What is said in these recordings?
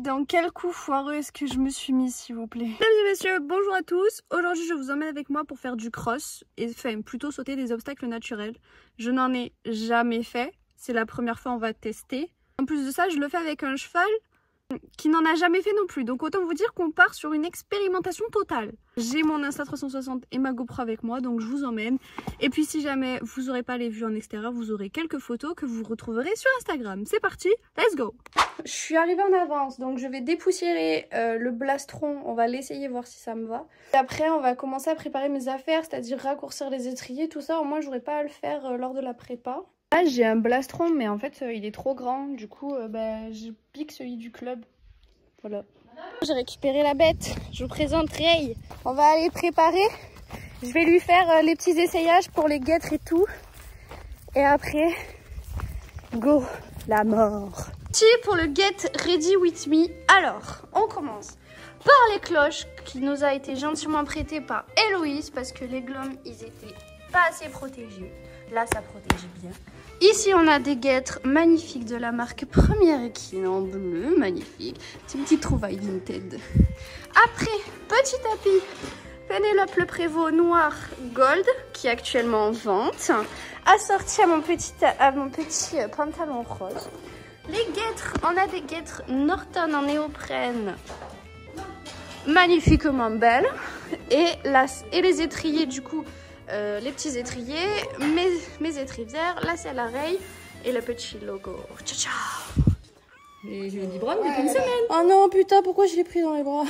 Dans quel coup foireux est-ce que je me suis mise, s'il vous plaît? Mesdames et messieurs, bonjour à tous. Aujourd'hui, je vous emmène avec moi pour faire du cross et plutôt sauter des obstacles naturels. Je n'en ai jamais fait. C'est la première fois, on va tester. En plus de ça, je le fais avec un cheval qui n'en a jamais fait non plus. Donc autant vous dire qu'on part sur une expérimentation totale. J'ai mon Insta360 et ma GoPro avec moi, donc je vous emmène. Et puis si jamais vous n'aurez pas les vues en extérieur, vous aurez quelques photos que vous retrouverez sur Instagram. C'est parti, let's go! Je suis arrivée en avance, donc je vais dépoussiérer le blastron. On va l'essayer, voir si ça me va. Et après, on va commencer à préparer mes affaires, c'est-à-dire raccourcir les étriers, tout ça. Au moins, j'aurai pas à le faire lors de la prépa. Là, j'ai un blastron, mais en fait, il est trop grand. Du coup, je pique celui du club. Voilà. J'ai récupéré la bête. Je vous présente Ray. On va aller préparer. Je vais lui faire les petits essayages pour les guêtres et tout. Et après, go, la mort. Pour le Get Ready With Me. Alors, on commence par les cloches qui nous a été gentiment prêtées par Héloïse parce que les gnomes, ils étaient pas assez protégés. Là, ça protège bien. Ici, on a des guêtres magnifiques de la marque Première Équine en bleu, magnifique. C'est une petite trouvaille Vinted. Après, petit tapis, Pénélope Le Prévost noir gold qui est actuellement en vente, assorti à mon petit pantalon rose. Les guêtres, on a des guêtres Norton en néoprène, magnifiquement belles. Et les étriers, du coup, les petits étriers, mes étrivières, la selle à rail et le petit logo. Ciao, ciao! Et je lui ai dit Bron depuis une semaine. Oh non, putain, pourquoi je l'ai pris dans les bras?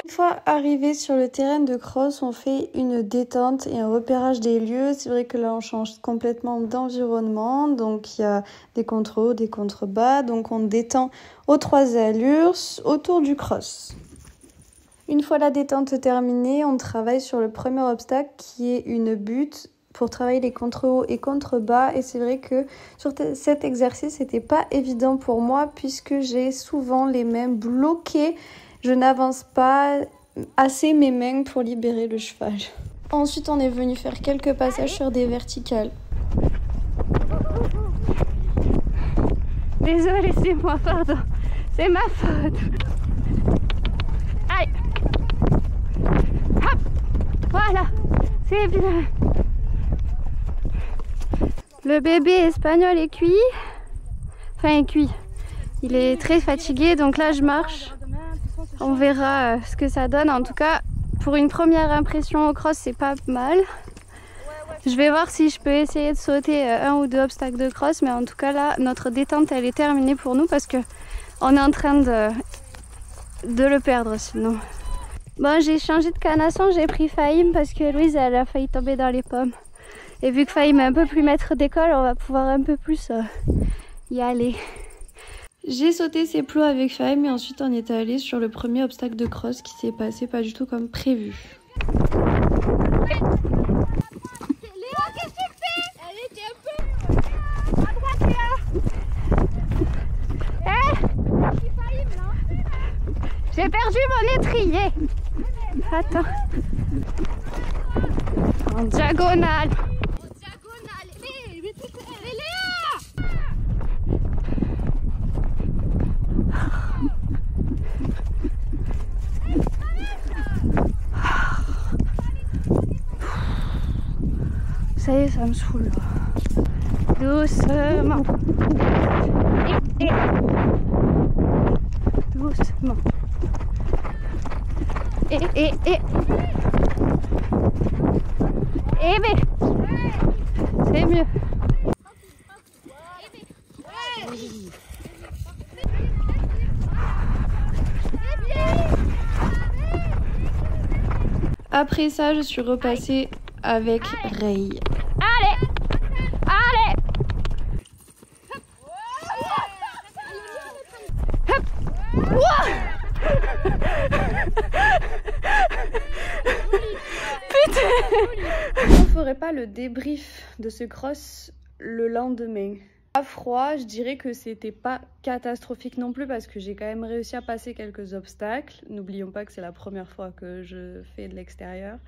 Une fois arrivé sur le terrain de cross, on fait une détente et un repérage des lieux. C'est vrai que là, on change complètement d'environnement. Donc, il y a des contre-hauts, des contre-bas. Donc, on détend aux 3 allures autour du cross. Une fois la détente terminée, on travaille sur le premier obstacle qui est une butte pour travailler les contre-hauts et contre-bas. Et c'est vrai que sur cet exercice, c'était pas évident pour moi puisque j'ai souvent les mains bloquées. Je n'avance pas assez mes mains pour libérer le cheval. Ensuite, on est venu faire quelques passages sur des verticales. Désolée, c'est moi, pardon. C'est ma faute. Allez. Hop. Voilà. C'est bien. Le bébé espagnol est cuit. Enfin, cuit. Il est très fatigué, donc là, je marche. On verra ce que ça donne. En tout cas, pour une première impression au cross, c'est pas mal. Je vais voir si je peux essayer de sauter 1 ou 2 obstacles de cross. Mais en tout cas, là, notre détente, elle est terminée pour nous parce que on est en train de le perdre sinon. Bon, j'ai changé de canasson, j'ai pris Fahim parce que Louise, elle a failli tomber dans les pommes. Et vu que Fahim est un peu plus maître d'école, on va pouvoir un peu plus y aller. J'ai sauté ces plots avec Fahim et ensuite on est allé sur le premier obstacle de cross qui s'est passé pas du tout comme prévu. Léo, qu'est-ce que tu fais? Elle était un peu à droite, Léa. J'ai perdu mon étrier. Attends. En diagonale. Mais Léa! Ça y est, ça me saoule. Doucement. Et. Doucement. Et. Eh ben, c'est mieux. Après ça, je suis repassée avec Ray. Allez! Allez! Hop! Putain! On ferait pas le débrief de ce cross le lendemain. À froid, je dirais que c'était pas catastrophique non plus parce que j'ai quand même réussi à passer quelques obstacles. N'oublions pas que c'est la première fois que je fais de l'extérieur.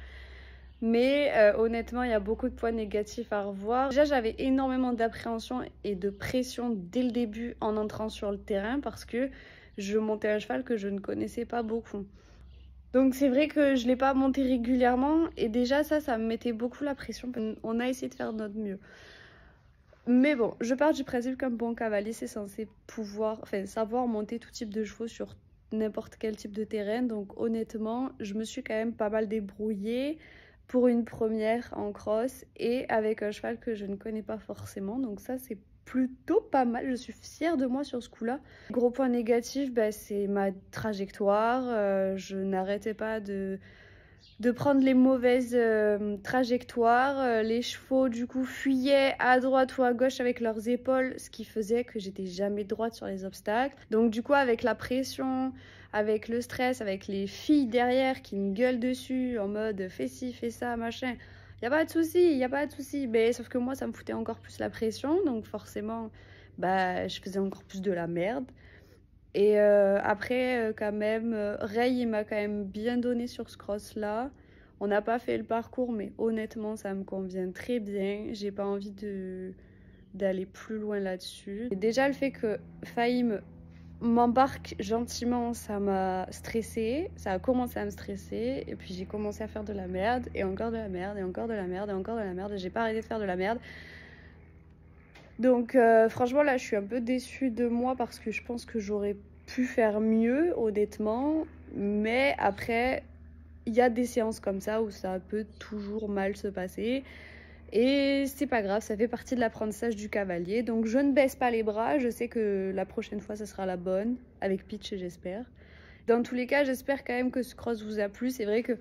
Mais honnêtement, il y a beaucoup de points négatifs à revoir. Déjà, j'avais énormément d'appréhension et de pression dès le début en entrant sur le terrain parce que je montais un cheval que je ne connaissais pas beaucoup. Donc c'est vrai que je ne l'ai pas monté régulièrement et déjà ça me mettait beaucoup la pression. On a essayé de faire de notre mieux. Mais bon, je pars du principe qu'un bon cavalier c'est censé savoir monter tout type de chevaux sur n'importe quel type de terrain. Donc honnêtement, je me suis quand même pas mal débrouillée pour une première en cross et avec un cheval que je ne connais pas forcément. Donc ça c'est plutôt pas mal, je suis fière de moi sur ce coup-là. Gros point négatif, c'est ma trajectoire. Je n'arrêtais pas de prendre les mauvaises trajectoires. Les chevaux du coup fuyaient à droite ou à gauche avec leurs épaules, ce qui faisait que j'étais jamais droite sur les obstacles. Donc du coup avec la pression, avec le stress, avec les filles derrière qui me gueulent dessus en mode fais ci, fais ça, machin. Y a pas de souci, y a pas de souci. Mais sauf que moi, ça me foutait encore plus la pression. Donc forcément, je faisais encore plus de la merde. Et après, quand même, Ray, il m'a quand même bien donné sur ce cross-là. On n'a pas fait le parcours, mais honnêtement, ça me convient très bien. J'ai pas envie d'aller plus loin là-dessus. Et déjà, le fait que Fahim m'embarque gentiment, ça m'a stressée, ça a commencé à me stresser et puis j'ai commencé à faire de la merde et encore de la merde et encore de la merde et encore de la merde et j'ai pas arrêté de faire de la merde. Donc franchement là je suis un peu déçue de moi parce que je pense que j'aurais pu faire mieux honnêtement, mais après il y a des séances comme ça où ça peut toujours mal se passer. Et c'est pas grave, ça fait partie de l'apprentissage du cavalier. Donc je ne baisse pas les bras, je sais que la prochaine fois ça sera la bonne, avec Peach j'espère. Dans tous les cas, j'espère quand même que ce cross vous a plu. C'est vrai que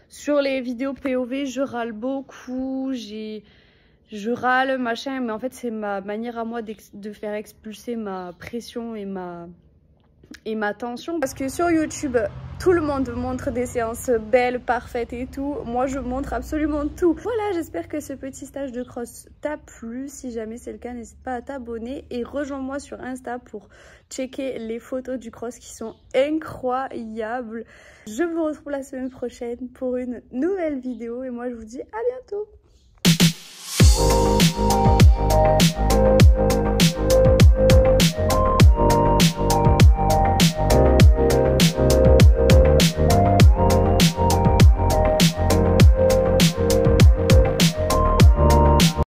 sur les vidéos POV, je râle beaucoup, je râle, machin, mais en fait c'est ma manière à moi de faire expulser ma pression et ma tension. Parce que sur YouTube, tout le monde montre des séances belles, parfaites et tout. Moi, je montre absolument tout. Voilà, j'espère que ce petit stage de cross t'a plu. Si jamais c'est le cas, n'hésite pas à t'abonner et rejoins-moi sur Insta pour checker les photos du cross qui sont incroyables. Je vous retrouve la semaine prochaine pour une nouvelle vidéo et moi, je vous dis à bientôt.